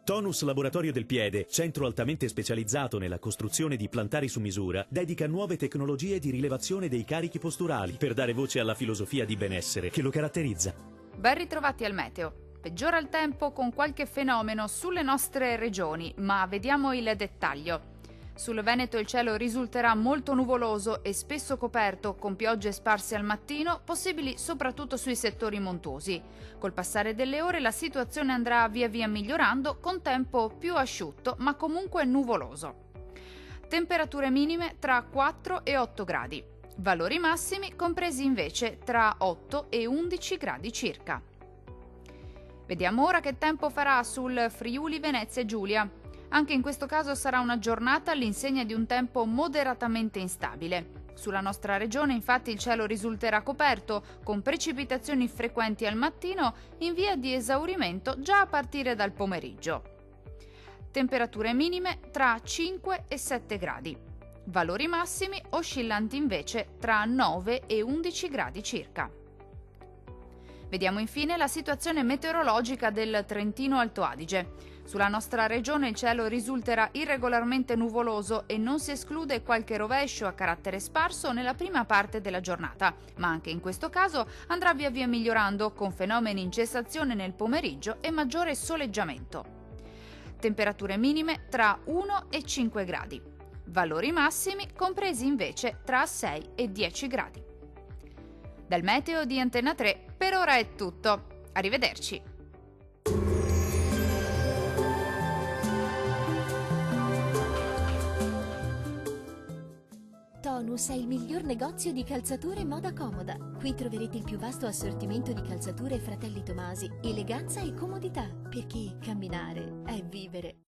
Tonus Laboratorio del Piede, centro altamente specializzato nella costruzione di plantari su misura, dedica nuove tecnologie di rilevazione dei carichi posturali per dare voce alla filosofia di benessere che lo caratterizza. Ben ritrovati al meteo. Peggiora il tempo con qualche fenomeno sulle nostre regioni, ma vediamo il dettaglio. Sul Veneto il cielo risulterà molto nuvoloso e spesso coperto, con piogge sparse al mattino, possibili soprattutto sui settori montuosi. Col passare delle ore la situazione andrà via via migliorando, con tempo più asciutto, ma comunque nuvoloso. Temperature minime tra 4 e 8 gradi. Valori massimi compresi invece tra 8 e 11 gradi circa. Vediamo ora che tempo farà sul Friuli Venezia Giulia. Anche in questo caso sarà una giornata all'insegna di un tempo moderatamente instabile. Sulla nostra regione infatti il cielo risulterà coperto, con precipitazioni frequenti al mattino in via di esaurimento già a partire dal pomeriggio. Temperature minime tra 5 e 7 gradi. Valori massimi oscillanti invece tra 9 e 11 gradi circa. Vediamo infine la situazione meteorologica del Trentino Alto Adige. Sulla nostra regione il cielo risulterà irregolarmente nuvoloso e non si esclude qualche rovescio a carattere sparso nella prima parte della giornata, ma anche in questo caso andrà via via migliorando con fenomeni in cessazione nel pomeriggio e maggiore soleggiamento. Temperature minime tra 1 e 5 gradi. Valori massimi compresi invece tra 6 e 10 gradi. Dal meteo di Antenna 3 per ora è tutto. Arrivederci. Tonus è il miglior negozio di calzature e moda comoda. Qui troverete il più vasto assortimento di calzature Fratelli Tomasi, eleganza e comodità, perché camminare è vivere.